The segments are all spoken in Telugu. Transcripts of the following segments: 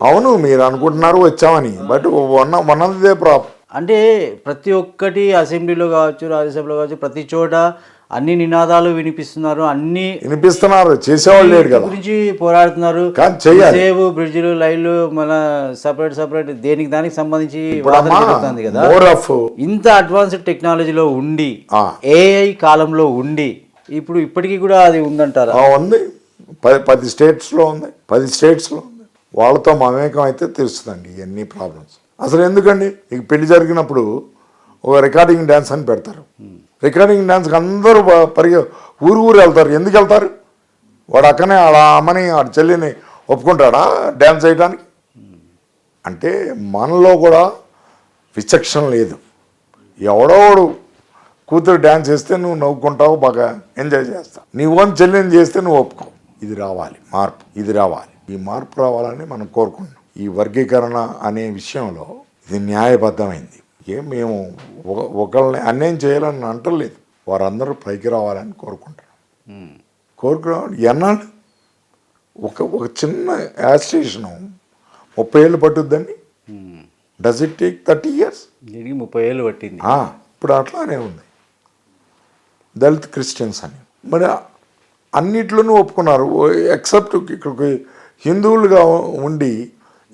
అవును, మీరు అనుకుంటున్నారు వచ్చామని, but one of they problem. అంటే ప్రతి ఒక్కటి అసెంబ్లీలో కావచ్చు, రాజ్యసభలో కావచ్చు, ప్రతి చోట అన్ని నినాదాలు వినిపిస్తున్నారు, అన్ని వినిపిస్తున్నారు, చేసేవాళ్ళు లేడు కదా, గురించి పోరాడుతున్నారు. కానీ చెయ్యాలి. సేవ్ బ్రిడ్జిలు, లైన్లు, మన సపరేట్ దేనికి దానికి సంబంధించి జరుగుతుంది కదా. ఇంత అడ్వాన్స్డ్ టెక్నాలజీలో ఉండి, ఏఐ కాలంలో ఉండి, ఇప్పటికీ కూడా అది ఉందంటారా? ఉంది, 10 స్టేట్స్లో ఉంది, 10 స్టేట్స్లో ఉంది. వాళ్ళతో మమేకం అయితే తెలుస్తుందండి ఇవన్నీ ప్రాబ్లమ్స్. అసలు ఎందుకండి, ఇక పెళ్లి జరిగినప్పుడు ఒక రికార్డింగ్ డ్యాన్స్ అని పెడతారు. రికార్డింగ్ డ్యాన్స్కి అందరూ ఊరు వెళ్తారు. ఎందుకు వెళ్తారు? వాడు అక్కనే ఆడ అమ్మని ఆడ చెల్లిని ఒప్పుకుంటాడా డ్యాన్స్ చేయడానికి? అంటే మనలో కూడా విచక్షణ లేదు. ఎవడోడు కూతురు డ్యాన్స్ చేస్తే నువ్వు నవ్వుకుంటావు, బాగా ఎంజాయ్ చేస్తావు. నీ ఓన్ చెల్లిని చేస్తే నువ్వు ఒప్పుకో. ఇది రావాలి మార్పు, ఇది రావాలి. ఈ మార్పు రావాలని మనం కోరుకుంటున్నాం. ఈ వర్గీకరణ అనే విషయంలో ఇది న్యాయబద్ధమైంది. మేము ఒకళ్ళని అన్యాయం చేయాలని అంటలేదు, వారందరూ పైకి రావాలని కోరుకుంటున్నాం. ఎన్నాళ్ళు ఒక చిన్న యాజిటేషను 30 ఏళ్ళు పట్టుద్దండి. Does it take 30 years? దీనికి 30 ఏళ్ళు పట్టింది. ఇప్పుడు అట్లానే ఉంది. దళిత్ క్రిస్టియన్స్ అని మరి అన్నిట్లోనూ ఒప్పుకున్నారు, ఎక్సెప్ట్ ఇక్కడికి హిందువులుగా ఉండి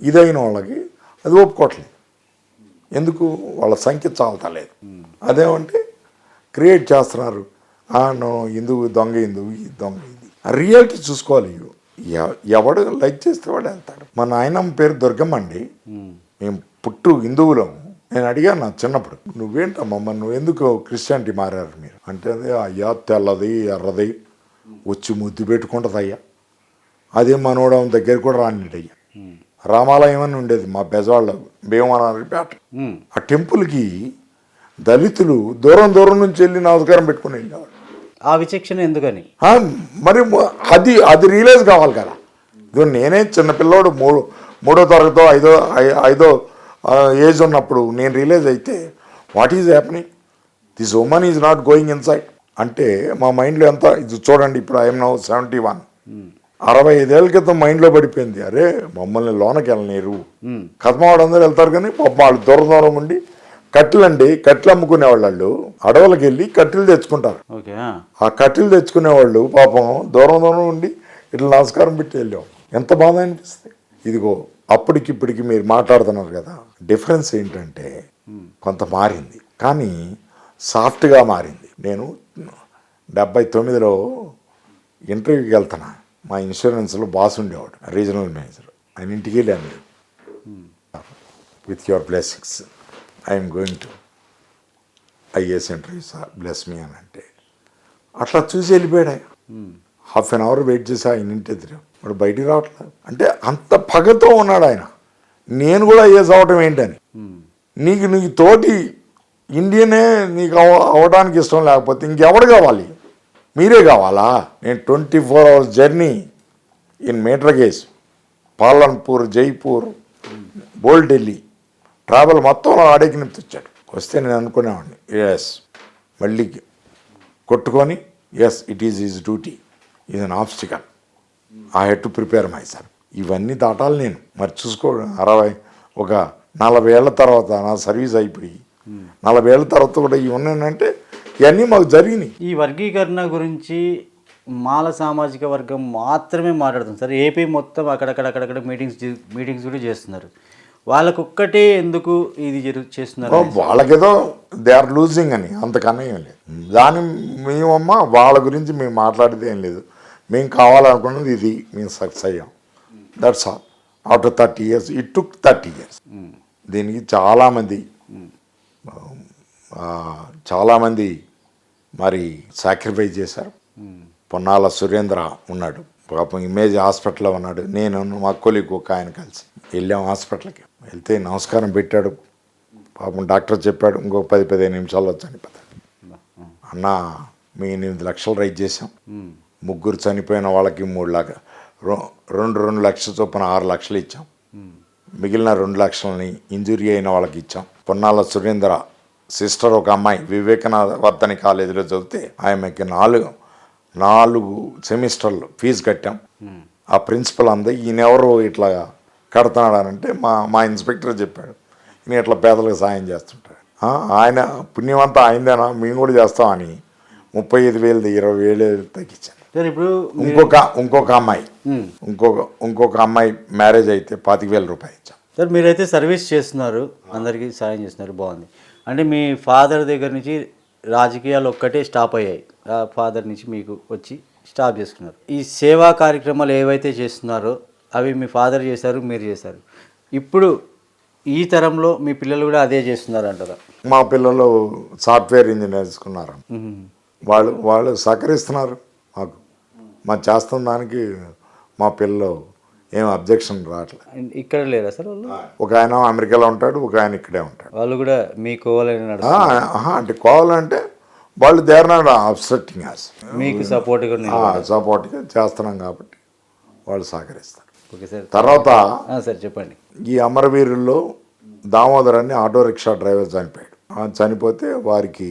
ఇదైన వాళ్ళకి అది ఒప్పుకోవట్లేదు. ఎందుకు? వాళ్ళ సంఖ్య చాలతలేదు. అదేమంటే క్రియేట్ చేస్తున్నారు, నో హిందువు దొంగ, హిందువు ఈ దొంగ, ఇది రియాలిటీ చూసుకోవాలి. ఎవడు లైక్ చేస్తే వాడు వెళ్తాడు. మా నాయనమ్మ పేరు దుర్గమ్మ అండి. మేము పుట్టు హిందువులం. నేను అడిగాను నా చిన్నప్పుడు, నువ్వేంటమ్మమ్మ, నువ్వు ఎందుకు క్రిస్టియానిటీ మారారు మీరు అంటే, అయ్యా తెల్లది ఎర్రది వచ్చి ముద్దు పెట్టుకుంటుంది అయ్యా, అదే మనోడం దగ్గర కూడా రానిడయ్యా. రామాలయం అని ఉండేది మా బెజవాళ్ళ భీమవరంపేట. ఆ టెంపుల్కి దళితులు దూరం నుంచి వెళ్ళి నమస్కారం పెట్టుకుని వెళ్ళేవాళ్ళు. ఆ విచక్షణ ఎందుకని? మరి అది రియలైజ్ కావాలి కదా. ఇది నేనే చిన్నపిల్లోడు మూడో తరగతో ఐదో ఏజ్ ఉన్నప్పుడు నేను రియలైజ్ అయితే what is happening, this woman is not going inside అంటే మా మైండ్లో ఎంత ఇది చూడండి. ఇప్పుడు ఐఎమ్ నౌ 71, 65 ఏళ్ళ క్రితం మైండ్లో పడిపోయింది. అరే మమ్మల్ని లోనకి వెళ్ళలేరు, కథమావాడు వెళ్తారు కానీ వాళ్ళు దూరం ఉండి కట్టెలు అమ్ముకునేవాళ్ళు అడవులకు వెళ్ళి కట్టెలు తెచ్చుకుంటారు. ఆ కట్టెలు తెచ్చుకునేవాళ్ళు పాపం దూరం ఉండి ఇట్లా నమస్కారం పెట్టి వెళ్ళాం. ఎంత బాధ అనిపిస్తుంది. ఇదిగో అప్పటికిప్పటికి మీరు మాట్లాడుతున్నారు కదా, డిఫరెన్స్ ఏంటంటే కొంత మారింది కానీ సాఫ్ట్గా మారింది. నేను 79లో ఇంటర్వ్యూకి వెళ్తున్నా. మా ఇన్సూరెన్స్లో బాస్ ఉండేవాడు, రీజనల్ మేనేజర్. ఆయన ఇంటికి వెళ్ళాను, with your blessings I'm going to IAS interview sir, bless me అని అంటే అట్లా చూసి వెళ్ళిపోయాడు ఆయన. హాఫ్ అన్ అవర్ వెయిట్ చేసి ఆయన ఇంటి ఎదురు వాడు బయటికి రావట్లేదు. అంటే అంత పగతో ఉన్నాడు ఆయన. నేను కూడా ఐఏఎస్ అవటం ఏంటని, నీకు తోటి ఇండియనే నీకు అవడానికి ఇష్టం లేకపోతే ఇంకెవడు కావాలి? మీరే కావాలా? నేను 24 hours journey in meter gauge, Palanpur, Jaipur, బోల్ ఢిల్లీ ట్రావెల్ మొత్తం ఆడేకి నింపుకొచ్చాడు. వస్తే నేను అనుకునేవాడిని ఎస్ మళ్ళీ కొట్టుకొని yes it is his duty, is an obstacle, I had to prepare myself. ఇవన్నీ దాటాలి నేను. మరి చూసుకో, 40 ఏళ్ల తర్వాత నా సర్వీస్ అయిపోయి 40 ఏళ్ల తర్వాత కూడా ఇవి ఉన్నాయంటే ఇవన్నీ మాకు జరిగినాయి. ఈ వర్గీకరణ గురించి మాల సామాజిక వర్గం మాత్రమే మాట్లాడుతుంది సార్. ఏపీ మొత్తం అక్కడక్కడ మీటింగ్స్ కూడా చేస్తున్నారు. వాళ్ళకొక్కటే ఎందుకు ఇది చేస్తున్నారు? వాళ్ళకేదో దే ఆర్ లూజింగ్ అని, అంతకన్నా ఏం లేదు. మేమమ్మ వాళ్ళ గురించి మేము మాట్లాడేది ఏం లేదు. మేము కావాలనుకున్నది ఇది, మేము సక్సెస్ అయ్యాం, that's all. After 30 years, it took 30 years. దీనికి చాలామంది మరి సాక్రిఫైస్ చేశారు. పొన్నాల సురేంద్ర ఉన్నాడు, పాపం ఇమేజ్ హాస్పిటల్లో ఉన్నాడు. నేను మా కొలీగ్ ఒక ఆయన కలిసి వెళ్ళాం హాస్పిటల్కి. వెళ్తే నమస్కారం పెట్టాడు. పాపం డాక్టర్ చెప్పాడు ఇంకో 10-15 నిమిషాల్లో చనిపోతాడు. అన్న మీ 8 లక్షలు రైజ్ చేసాం, 3 చనిపోయిన వాళ్ళకి 2 లక్షల చొప్పున 6 లక్షలు ఇచ్చాం, మిగిలిన 2 లక్షలని ఇంజురీ అయిన వాళ్ళకి ఇచ్చాం. పొన్నాల సురేంద్ర సిస్టర్ ఒక అమ్మాయి వివేకానంద కాలేజీలో చదివితే ఆమెకి 4 సెమిస్టర్లు ఫీజు కట్టాం. ఆ ప్రిన్సిపల్ అంది ఈయనెవరు ఇట్లా కడుతున్నాడు అని అంటే మా ఇన్స్పెక్టర్ చెప్పాడు, నేను ఇట్లా పేదలకు సాయం చేస్తుంటాడు. ఆయన పుణ్యమంతా ఆయనదేనా, మేము కూడా చేస్తామని 35,000 20,000 తగ్గించాను. సార్ ఇప్పుడు ఇంకొక అమ్మాయి ఇంకొక అమ్మాయి మ్యారేజ్ అయితే 25,000 రూపాయలు ఇచ్చాం. సార్ మీరైతే సర్వీస్ చేస్తున్నారు, అందరికీ సాయం చేస్తున్నారు, బాగుంది. అంటే మీ ఫాదర్ దగ్గర నుంచి రాజకీయాలు ఒక్కటే స్టాప్ అయ్యాయి, ఫాదర్ నుంచి మీకు వచ్చి స్టాప్ చేసుకున్నారు. ఈ సేవా కార్యక్రమాలు ఏవైతే చేస్తున్నారో అవి మీ ఫాదర్ చేశారు, మీరు చేశారు. ఇప్పుడు ఈ తరంలో మీ పిల్లలు కూడా అదే చేస్తున్నారు అంటారా? మా పిల్లలు సాఫ్ట్వేర్ ఇంజనీర్స్ ఉన్నారు, వాళ్ళు సహకరిస్తున్నారు మాకు. మా చేస్తున్న దానికి మా పిల్లలు ఏం అబ్జెక్షన్ రావట్లేదు. ఇక్కడ లేరా సార్ వాళ్ళు? ఒక ఆయన అమెరికాలో ఉంటాడు, ఒక ఆయన ఇక్కడే ఉంటాడు. వాళ్ళు కూడా మీ కోవాలని అంటే కావాలంటే వాళ్ళు దేర్ నాట్ అబ్స్ట్రక్టింగ్ అస్, మీకు సపోర్ట్గా చేస్తున్నాం కాబట్టి వాళ్ళు సహకరిస్తారు. Okay sir. తర్వాత సార్ చెప్పండి. ఈ అమరవీరుల్లో దామోదర్ అని ఆటో రిక్షా డ్రైవర్ చనిపోయాడు. చనిపోతే వారికి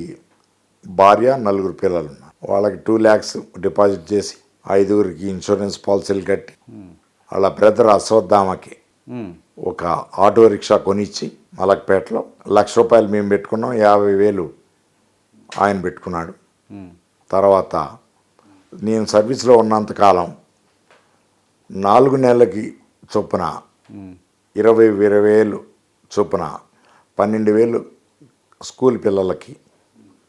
భార్య 4 పిల్లలు ఉన్నారు. వాళ్ళకి 2 lakhs డిపాజిట్ చేసి 5గురికి ఇన్సూరెన్స్ పాలసీలు కట్టి వాళ్ళ బ్రదర్ అశ్వత్థామకి ఒక ఆటో రిక్షా కొనిచ్చి మలక్పేటలో 1,00,000 రూపాయలు మేము పెట్టుకున్నాం, 50,000 ఆయన పెట్టుకున్నాడు. తర్వాత నేను సర్వీస్లో ఉన్నంతకాలం 4 నెలలకి చొప్పున 20,000 చొప్పున 12,000 స్కూల్ పిల్లలకి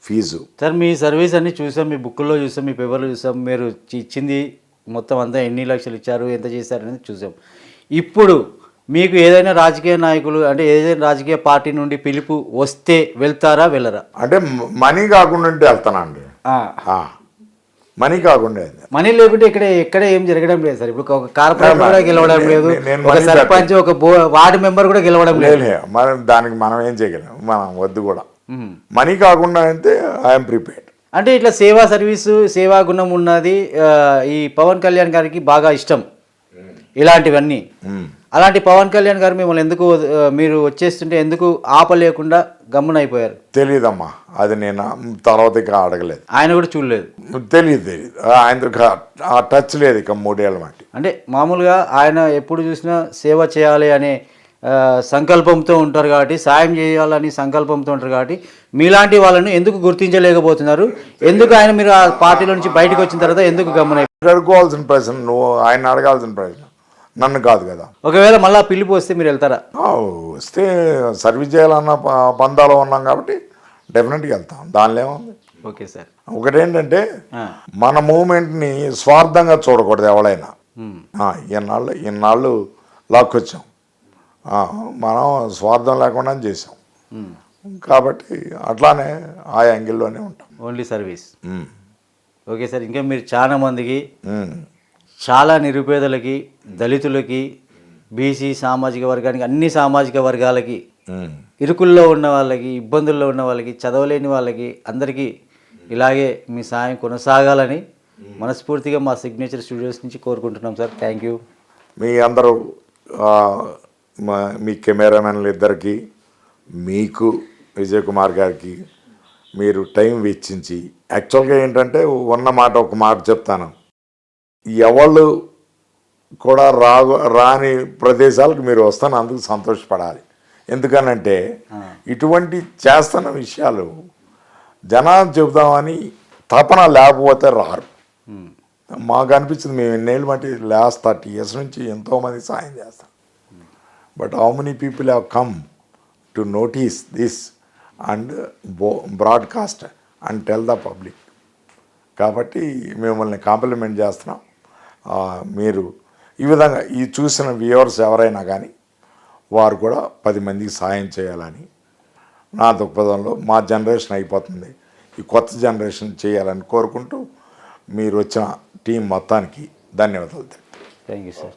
ఫీజు. సార్ మీ సర్వీస్ అన్ని చూసాం, మీ బుక్లో చూసాం, మీ పేపర్లో చూసాం, మీరు ఇచ్చింది మొత్తం అంతా ఎన్ని లక్షలు ఇచ్చారు, ఎంత చేశారు అనేది చూసాం. ఇప్పుడు మీకు ఏదైనా రాజకీయ నాయకులు అంటే ఏదైనా రాజకీయ పార్టీ నుండి పిలుపు వస్తే వెళ్తారా వెళ్ళరా? అంటే మనీ కాకుండా ఉంటే వెళ్తానండి. మనీ కాకుండా, మనీ లేకుంటే ఎక్కడ ఏం జరగడం లేదు సార్. ఇప్పుడు ఒక కార్పొరేటర్ కూడా గెలవడం లేదు, ఒక సర్పంచ్, ఒక వార్డు మెంబర్ కూడా గెలవడం లేదు. మనం దానికి మనం ఏం చేయగలం, మనం వద్దు కూడా. మనీ కాకుండా అయితే ఐఎమ్ ప్రిపేర్డ్. అంటే ఇట్లా సేవా సర్వీసు, సేవా గుణం ఉన్నది ఈ పవన్ కళ్యాణ్ గారికి బాగా ఇష్టం ఇలాంటివన్నీ. అలాంటి పవన్ కళ్యాణ్ గారు మిమ్మల్ని ఎందుకు మీరు వచ్చేస్తుంటే ఎందుకు ఆపలేకుండా గమ్మున అయిపోయారు? తెలియదమ్మా, అది నేను తర్వాత ఇక అడగలేదు. ఆయన కూడా చూడలేదు? తెలియదు ఆయన ఆ టచ్ లేదు ఇక 3 ఏళ్ళ మట్టి. అంటే మామూలుగా ఆయన ఎప్పుడు చూసినా సేవ చేయాలి అనే సంకల్పంతో ఉంటారు కాబట్టి, సాయం చేయాలని సంకల్పంతో ఉంటారు కాబట్టి మీలాంటి వాళ్ళని ఎందుకు గుర్తించలేకపోతున్నారు? ఎందుకు ఆయన మీరు ఆ పార్టీలో నుంచి బయటకు వచ్చిన తర్వాత ఎందుకు గమ్మున? అడుకోవాల్సిన ప్రశ్న నువ్వు, ఆయన అడగాల్సిన ప్రశ్న నన్ను కాదు కదా. ఒకవేళ మళ్ళీ పిలుపు వస్తే మీరు వెళ్తారా? వస్తే సర్వీస్ చేయాలన్న పందాలో ఉన్నాం కాబట్టి డెఫినెట్గా వెళ్తాం, దానిలో ఏముంది. Okay sir. ఒకటేంటంటే మన మూమెంట్ని స్వార్థంగా చూడకూడదు ఎవడైనా. ఇన్నాళ్ళు లాక్కొచ్చాం, మనం స్వార్థం లేకుండా చేసాం కాబట్టి అట్లానే ఆ యాంగిల్లోనే ఉంటాం. Only service. Okay sir. ఇంకా మీరు చాలా మందికి, చాలా నిరుపేదలకి, దళితులకి, బీసీ సామాజిక వర్గానికి, అన్ని సామాజిక వర్గాలకి, ఇరుకుల్లో ఉన్న వాళ్ళకి, ఇబ్బందుల్లో ఉన్న వాళ్ళకి, చదవలేని వాళ్ళకి అందరికీ ఇలాగే మీ సాయం కొనసాగాలని మనస్ఫూర్తిగా మా సిగ్నేచర్ స్టూడియోస్ నుంచి కోరుకుంటున్నాం సార్. Thank you. మీ అందరూ మీ కెమెరామెన్లు ఇద్దరికి, మీకు విజయ్ కుమార్ గారికి మీరు టైం వెచ్చించి, యాక్చువల్గా ఏంటంటే ఉన్న మాట ఒక మాట చెప్తాను, ఎవళ్ళు కూడా రాని ప్రదేశాలకు మీరు వస్తాను, అందుకు సంతోషపడాలి. ఎందుకనంటే ఇటువంటి చేస్తున్న విషయాలు జనాలు చెబుదామని తపన లేకపోతే రారు. మాకు అనిపించింది, మేము ఎన్నేళ్ళు బట్టి లాస్ట్ 30 years నుంచి ఎంతోమంది సాయం చేస్తాం. But how many people have come to notice this and broadcast and tell the public. కాబట్టి మిమ్మల్ని కాంప్లిమెంట్ చేస్తున్నాం. మీరు ఈ విధంగా ఈ చూసిన వ్యూవర్స్ ఎవరైనా కానీ వారు కూడా 10 మందికి సాయం చేయాలని నా దృక్పథంలో, మా జనరేషన్ అయిపోతుంది, ఈ కొత్త జనరేషన్ చేయాలని కోరుకుంటూ మీరు వచ్చిన టీం మొత్తానికి ధన్యవాదాలు. Thank you sir.